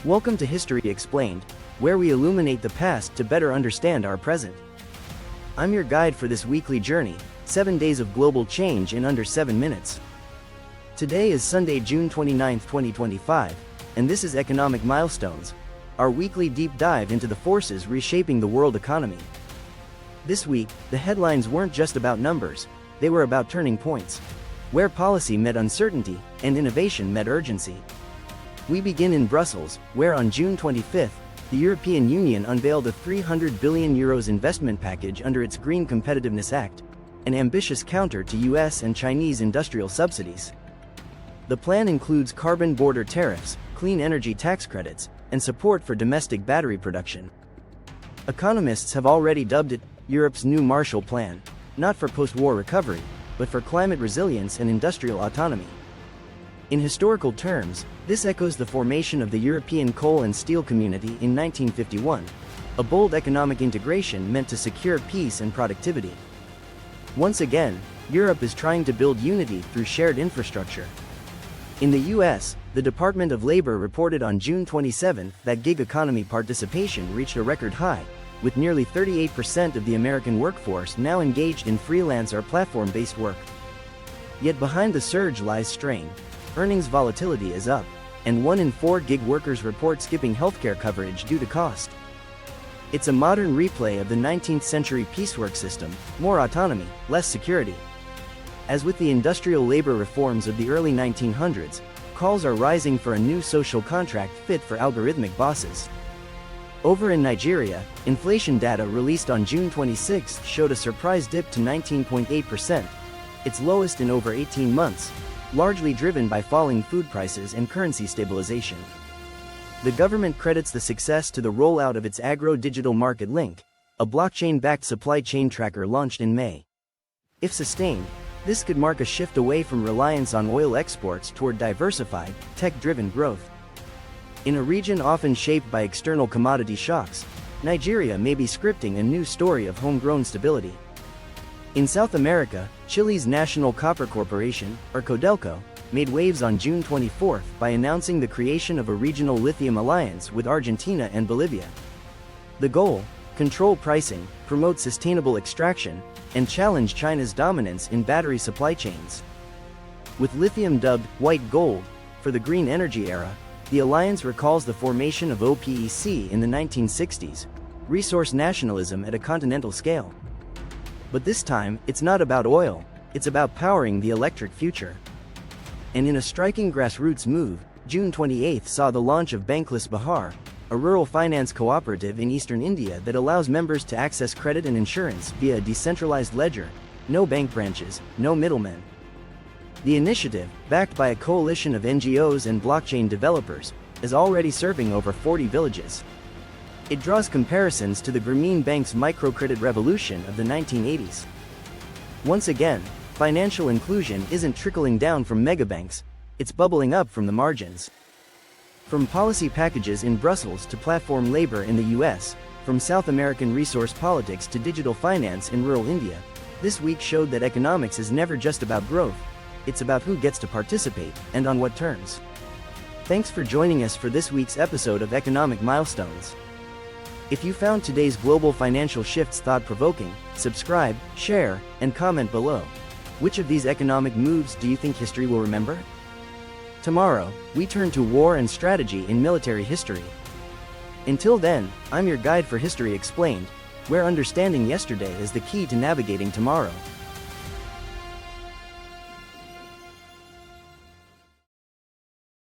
Welcome to History Explained, where we illuminate the past to better understand our present. I'm your guide for this weekly journey, 7 days of global change in under 7 minutes. Today is Sunday, June 29, 2025, and this is Economic Milestones, our weekly deep dive into the forces reshaping the world economy. This week, the headlines weren't just about numbers, they were about turning points, where policy met uncertainty and innovation met urgency. We begin in Brussels, where on June 25, the European Union unveiled a €300 billion investment package under its Green Competitiveness Act, an ambitious counter to US and Chinese industrial subsidies. The plan includes carbon border tariffs, clean energy tax credits, and support for domestic battery production. Economists have already dubbed it Europe's new Marshall Plan, not for post-war recovery, but for climate resilience and industrial autonomy. In historical terms, this echoes the formation of the European Coal and Steel Community in 1951, a bold economic integration meant to secure peace and productivity. Once again, Europe is trying to build unity through shared infrastructure. In the US, the Department of Labor reported on June 27 that gig economy participation reached a record high, with nearly 38% of the American workforce now engaged in freelance or platform-based work. Yet behind the surge lies strain. Earnings volatility is up, and 1 in 4 gig workers report skipping healthcare coverage due to cost. It's a modern replay of the 19th century piecework system, more autonomy, less security. As with the industrial labor reforms of the early 1900s, calls are rising for a new social contract fit for algorithmic bosses. Over in Nigeria, inflation data released on June 26 showed a surprise dip to 19.8%, its lowest in over 18 months, largely driven by falling food prices and currency stabilization. The government credits the success to the rollout of its agro-digital market link, a blockchain-backed supply chain tracker launched in May. If sustained, this could mark a shift away from reliance on oil exports toward diversified, tech-driven growth. In a region often shaped by external commodity shocks, Nigeria may be scripting a new story of homegrown stability. In South America, Chile's National Copper Corporation, or Codelco, made waves on June 24 by announcing the creation of a regional lithium alliance with Argentina and Bolivia. The goal: control pricing, promote sustainable extraction, and challenge China's dominance in battery supply chains. With lithium dubbed white gold for the green energy era, the alliance recalls the formation of OPEC in the 1960s, resource nationalism at a continental scale. But this time, it's not about oil, it's about powering the electric future. And in a striking grassroots move, June 28 saw the launch of Bankless Bihar, a rural finance cooperative in eastern India that allows members to access credit and insurance via a decentralized ledger, no bank branches, no middlemen. The initiative, backed by a coalition of NGOs and blockchain developers, is already serving over 40 villages. It draws comparisons to the Grameen Bank's microcredit revolution of the 1980s. Once again, financial inclusion isn't trickling down from megabanks, it's bubbling up from the margins. From policy packages in Brussels to platform labor in the US, from South American resource politics to digital finance in rural India, this week showed that economics is never just about growth, it's about who gets to participate, and on what terms. Thanks for joining us for this week's episode of Economic Milestones. If you found today's global financial shifts thought-provoking, subscribe, share, and comment below. Which of these economic moves do you think history will remember? Tomorrow, we turn to war and strategy in military history. Until then, I'm your guide for History Explained, where understanding yesterday is the key to navigating tomorrow.